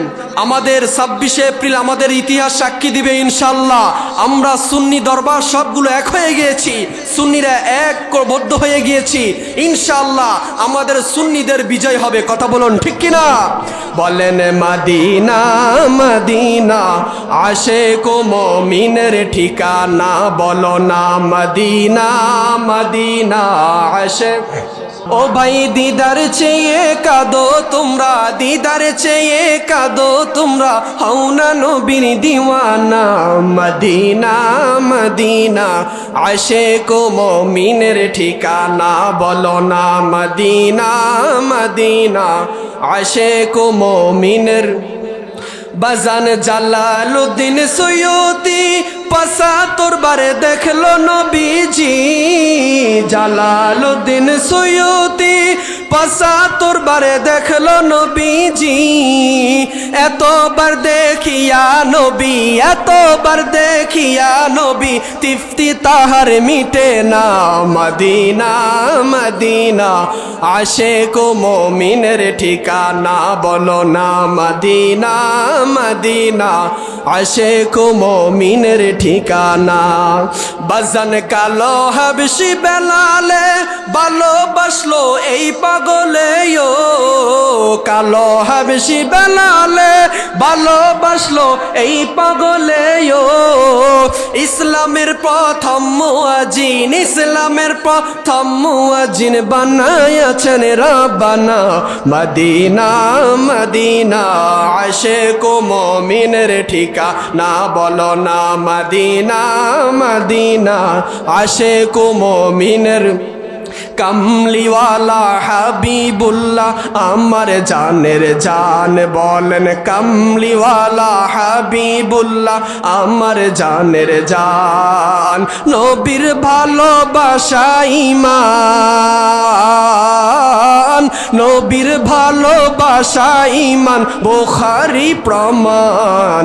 আমাদের 26শে এপ্রিল আমাদের ইতিহাস সাক্ষী দিবে ইনশাআল্লাহ। আমরা সুন্নি দরবার সবগুলো এক হয়ে গিয়েছি, সুন্নিরা একবদ্ধ হয়ে গিয়েছি ইনশাআল্লাহ। আমাদের সুন্নিদের বিজয় হবে, কথা বলুন ঠিক কিনা? বলেন মদিনা মদিনা আশিক মুমিনের ঠিকানা, বলো না মদিনা মদিনা আশিক। ও ভাই দিদার চেয়ে কাঁদো তোমরা, দিদার চেয়ে কাঁদো তোমরা, হও না নবীর দিওয়ানা। মদিনা মদিনা আশিক মুমিনের ঠিকানা, বলো না মদিনা মদিনা আশিক মুমিনের। বাজান জালালউদ্দিন সৈয়দী ৭৫ বারে দেখলো নবীজি, জালালউদ্দিন সৈয়দী ৭৫ বারে দেখলো নবীজি। এতবার দেখিয়া নবী, এতবার দেখিয়া নবী, তৃপ্তি তাহার মিটে না। মদিনা মদিনা আশিক মুমিনের ঠিকানা, বলো না মদিনা মদিনা আশিক মুমিনের ঠিকানা। বাজান কালো হাবশি বেলালে ভালোবাসলো এই পাগলে, ও কালো হাবশি বেলালে ভালোবাসলো এই পাগলে। ও ইসলামের প্রথম মুয়াজ্জিন, ইসলামের প্রথম মুয়াজ্জিন বানায়াছেন রাব্বানা। মদিনা মদিনা আশিক মুমিনের ঠিকানা, বলো না মদিনা মদিনা আশিক মুমিনের। কামলিওয়ালা হাবিবুল্লাহ আমার জানের জান, বলেন কামলিওয়ালা হাবিবুল্লাহ আমার জানের জান। নবীর ভালোবাসা ঈমান, নবীর ভালোবাসা ঈমান বুখারী প্রমাণ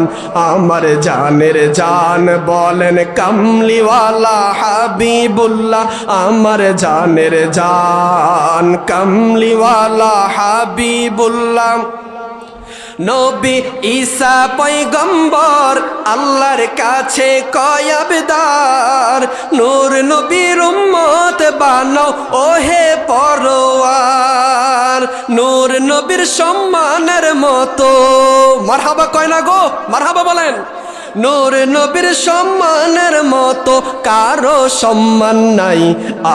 আমার জানের জান বলেন কামলিওয়ালা হাবিবুল্লাহ আমার জানের জান কামলিওয়ালা হাবিবুল্লাহ নবী ঈসা পয়গম্বর আল্লাহর কাছে কয় আবেদন নূর নবীর উম্মত বানাও ওহে পরওয়ার নূর নবীর সম্মানের মতো মারহাবা কয় না গো মারহাবা বলেন নূর নবীর সম্মানের মতো কারো সম্মান নাই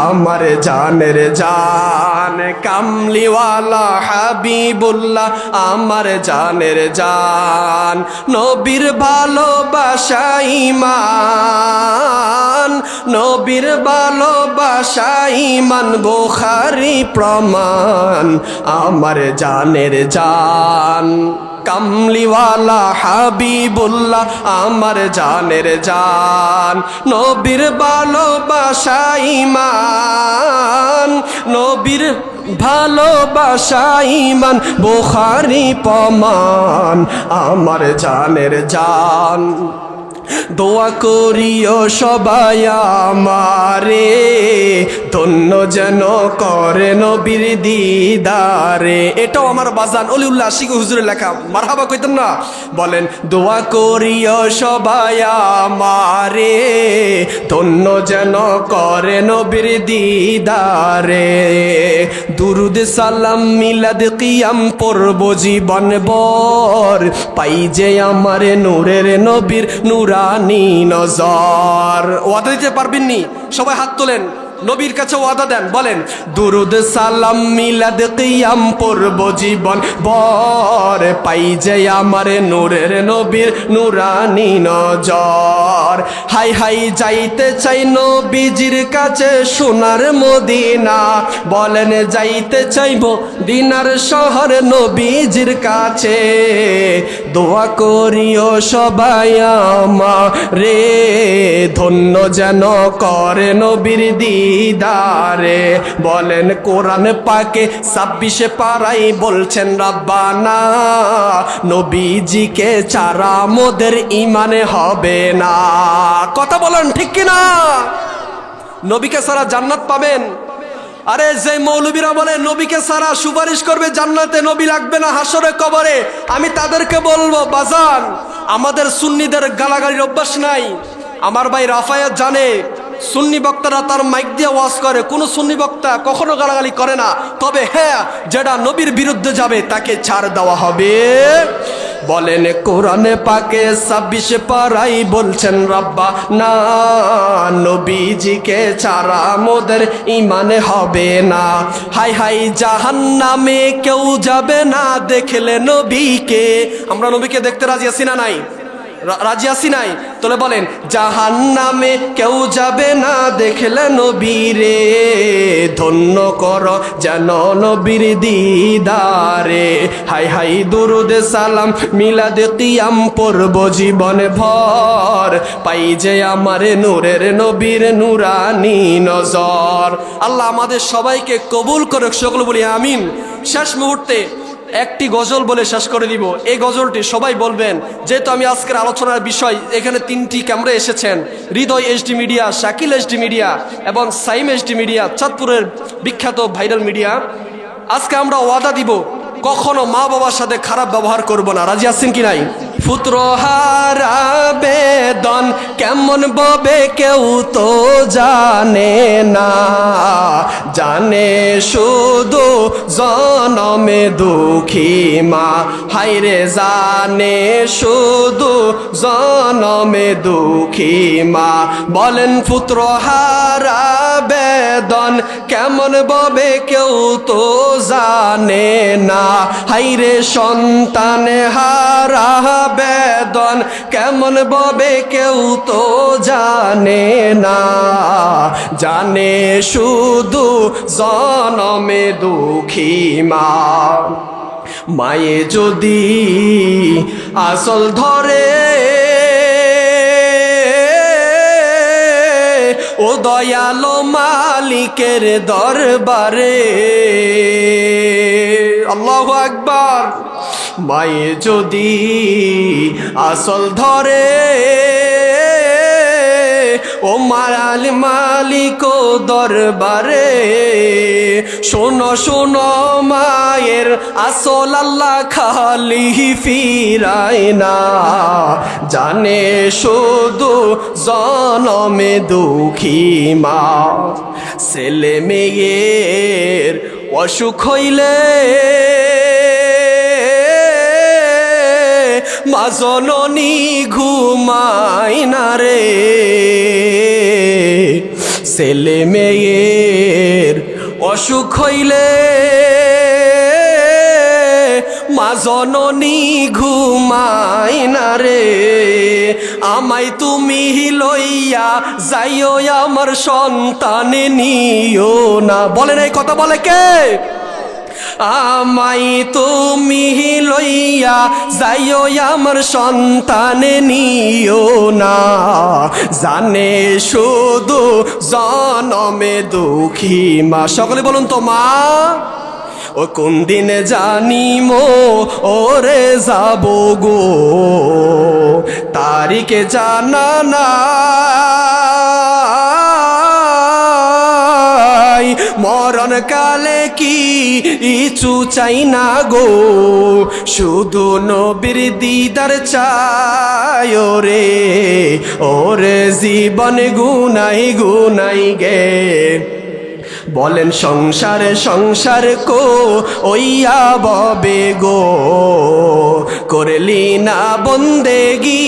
আমার জানের জান কামলিওয়ালা হাবিবুল্লাহ আমার জানের জান নবীর ভালোবাসা ঈমান নবীর ভালোবাসা ঈমান বুখারী প্রমাণ আমার জানের জান কামলিওয়ালা হাবিবুল্লাহ আমার জানের জান নবীর ভালোবাসা ঈমান নবীর ভালোবাসা ঈমান বুখারী প্রমাণ আমার জানের জান দোয়া করিও সবাই আমারে ধন্য যেন করে নবীর দিদারে এটাও আমার বাজান অলিউল্লাহ আশিক হুজুরের লেখা মারহাবা কইতেন না বলেন দোয়া করিও সবাই আমারে ধন্য যেন করে নবীর দিদারে দুরুদ সালাম মিলাদ কিয়াম পড়ব জীবন ভর পাই যে আমার নূরের নবীর নুরানি নজর ওয়াদা দিতে পারবেননি সবাই হাত তোলেন নবীর কাছে ওয়াদা দেন বলেন দুরুদ সালাম মিলাদ কিয়াম পড়ব জীবন ভর পাই যে আমার নূরের নবীর নুরানি নজর হাই হাই যাইতে চাই নবীজির কাছে সোনার মদিনা বলেন যাইতে চাইব দিনার শহর নবীজির কাছে দোয়া করিও সবাই আমারে ধন্য যেন করে নবীর দিদারে বলেন কোরআন পাকে 26 পারাই বলছেন রাব্বানা নবীজিকে ছাড়া মোদের ঈমানে হবে না কথা বলেন ঠিক কিনা নবীকে ছাড়া জান্নাত পাবেন আরে যে মৌলবীরা বলে নবীকে ছাড়া সুপারিশ করবে জান্নাতে নবী লাগবে না হাসরে কবরে আমি তাদেরকে বলবো বাজান আমাদের সুন্নিদের গালাগালির অভ্যাস নাই আমার ভাই রাফায়েত জানে সুন্নি বক্তারা তার মাইক দিয়ে ওয়াজ করে কোন সুন্নি বক্তা কখনো গালাগালি করে না তবে হ্যাঁ যেটা নবীর বিরুদ্ধে যাবে তাকে ছাড় দেওয়া হবে বলেন কোরআনে পাকে 26 পারাই বলছেন রাব্বা না নবীজিকে ছাড়া মোদের ঈমানে হবে না হাই হাই জাহান্নামে কেউ যাবে না দেখলে নবীকে আমরা নবীকে দেখতে রাজি আছি না নাই রাজি আছি নাই তোলে বলেন জাহান্নামে কেউ যাবে না দেখলে নবীরে ধন্য কর যেন নবীর দিদারে হাই হাই দুরুদ সালাম মিলাদ কিয়াম পড়ব জীবন ভর পাই যে আমার নূরের নবীর নুরানি নজর আল্লাহ আমাদের সবাইকে কবুল করে সকল বলি আমিন শেষ মুহূর্তে একটি গজল বলে শেষ করে দিব এই গজলটি সবাই বলবেন যেহেতু আমি আজকের আলোচনার বিষয় এখানে 3টি ক্যামেরা এসেছেন Hridoy HD media Shakil HD media এবং সাইম এইচডি মিডিয়া চাঁদপুরের বিখ্যাত ভাইরাল মিডিয়া আজকে আমরা ওয়াদা দিব কখনো মা বাবার সাথে খারাপ ব্যবহার করব না রাজি আছেন কি নাই পুত্র হারা বেদন কেমন ববে কেউ তো জানে না জানে শুধু জনমে দুঃখী মা হায়রে জানে শুধু জনমে দুঃখী মা বলেন পুত্র হারা বেদন কেমন ববে কেউ তো জানে না হায়রে সন্তান হারা বেদন কেমন ববে কেউ তো জানে না জানে শুধু জনমে দুঃখী মা মায়ে যদি আসল ধরে ও দয়ালো মালিকের দরবারে আল্লাহু আকবার। মায়ে যদি আসল ধরে ও মায়াল মালিক দরবারে, শোনো শোনো মায়ের আসল আল্লাহ খালি ফিরায় না, জানে শুধু জনমে দুঃখী মা। ছেলে মেয়ের অসুখ হইলে মা জননী ঘুমায় না রে, ছেলে মেয়ের অসুখ হইলে মা জননী ঘুমায় না রে। আমায় তুমি লইয়া যাইও আমার সন্তানে নিও না। বলেন এই কথা বলে কে? আমায় তুমি লইয়া যাইও আমার সন্তানে নিও না, জানে শুধু জনমে দুঃখী মা। সকলে বলুন তো মা। ও কোন দিনে জানিমো ওরে যাব গো, তারিখে জানা নাই, মরণ কালে কি ইচু চাই না গো, শুধু নবীর দিদার চাই রে। ওরে জীবন গুনাই গুনাই গে, বলেন সংসারে সংসার কো ওইয়া ববে গো, করলি না বন্দেগি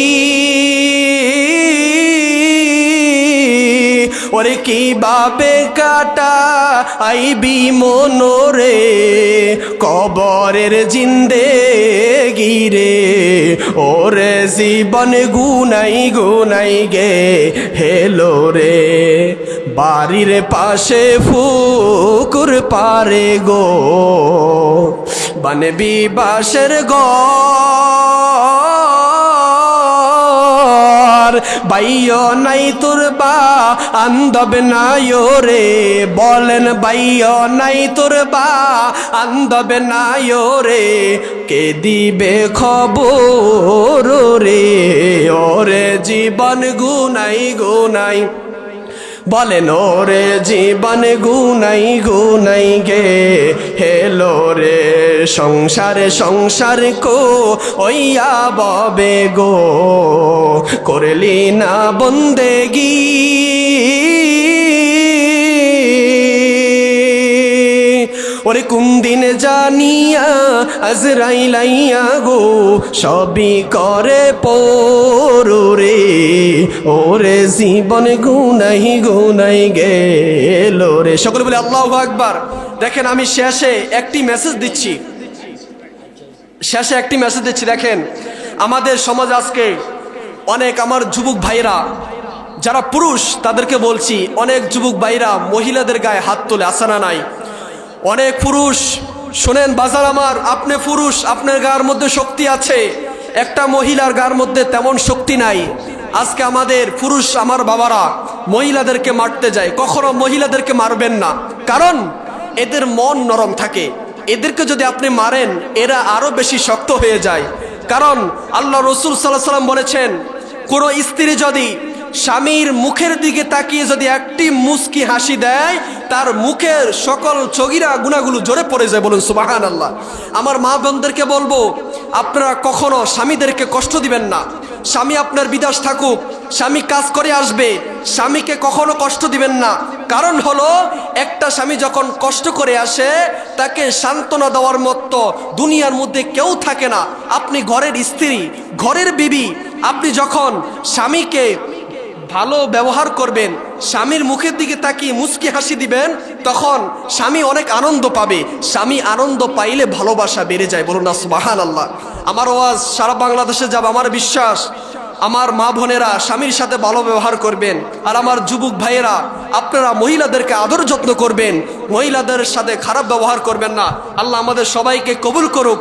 ওরে কিভাবে কাটা আইবি মনোরে, কবরের জিন্দেগি রে। ওরে জীবন গুনাই গুনাই গে হেলো রে, বাড়ির পাশে পুকুর পারে গো, বানবি বাসের ঘর, বাইও নাই তোর বা আন্দব নাই রে। বলেন বাইও নাই তোর বা আন্দব নাই রে, কে দিবে খবর রে। ওরে জীবন গুনাই গুনাই, বলেন ওরে জীবন গুনাই গুনাই গে হেলো রে, সংসারে সংসার কো ওইয়া ববে গো, করলি না বন্দেগি ওরে কোন দিন জানিয়া আজরাইল আইয়া গো, সবই করে পরে। ওরে জীবন গুনাই গুনাই গেল রে। সকলে বলে আল্লাহু আকবার। দেখেন আমি শেষে একটি মেসেজ দিচ্ছি, দেখেন আমাদের সমাজ আজকে অনেক আমার যুবক ভাইরা যারা পুরুষ তাদেরকে বলছি, অনেক যুবক ভাইরা মহিলাদের গায়ে হাত তোলে, আসে না নাই? অনেক পুরুষ শোনেন বাজার আমার, আপনি পুরুষ, আপনার গায়ের মধ্যে শক্তি আছে, একটা মহিলার গায়ের মধ্যে তেমন শক্তি নাই। আজকে আমাদের পুরুষ আমার বাবারা মহিলাদেরকে মারতে যায়, কখনো মহিলাদেরকে মারবেন না, কারণ এদের মন নরম থাকে। এদেরকে যদি আপনি মারেন এরা আরো বেশি শক্ত হয়ে যায়। কারণ আল্লাহ রসুল সাল্লাল্লাহু আলাইহি ওয়াসাল্লাম বলেছেন, কোনো স্ত্রী যদি স্বামীর মুখের দিকে তাকিয়ে যদি একটি মুস্কি হাসি দেয়, তার মুখের সকল চগিরা গুনাহগুলো জোরে পড়ে যায়। বলুন সুবহানাল্লাহ। আমার মা বোনদেরকে বলবো, আপনারা কখনো স্বামীদেরকে কষ্ট দিবেন না। স্বামী আপনার বিদেশ থাকুক, স্বামী কাজ করে আসবে, স্বামীকে কখনো কষ্ট দিবেন না। কারণ হলো একটা স্বামী যখন কষ্ট করে আসে তাকে সান্ত্বনা দেওয়ার মতো দুনিয়ার মধ্যে কেউ থাকে না। আপনি ঘরের স্ত্রী, ঘরের বিবি, আপনি যখন স্বামীকে ভালো ব্যবহার করবেন, স্বামীর মুখের দিকে তাকিয়ে মুচকি হাসি দিবেন, তখন স্বামী অনেক আনন্দ পাবে। স্বামী আনন্দ পাইলে ভালোবাসা বেড়ে যায়। বলুন না সুবহানাল্লাহ। আমার আওয়াজ সারা বাংলাদেশে যাবে, আমার বিশ্বাস। আমার মা বোনেরা স্বামীর সাথে ভালো ব্যবহার করবেন, আর আমার যুবক ভাইয়েরা আপনারা মহিলাদেরকে আদর যত্ন করবেন, মহিলাদের সাথে খারাপ ব্যবহার করবেন না। আল্লাহ আমাদের সবাইকে কবুল করুক।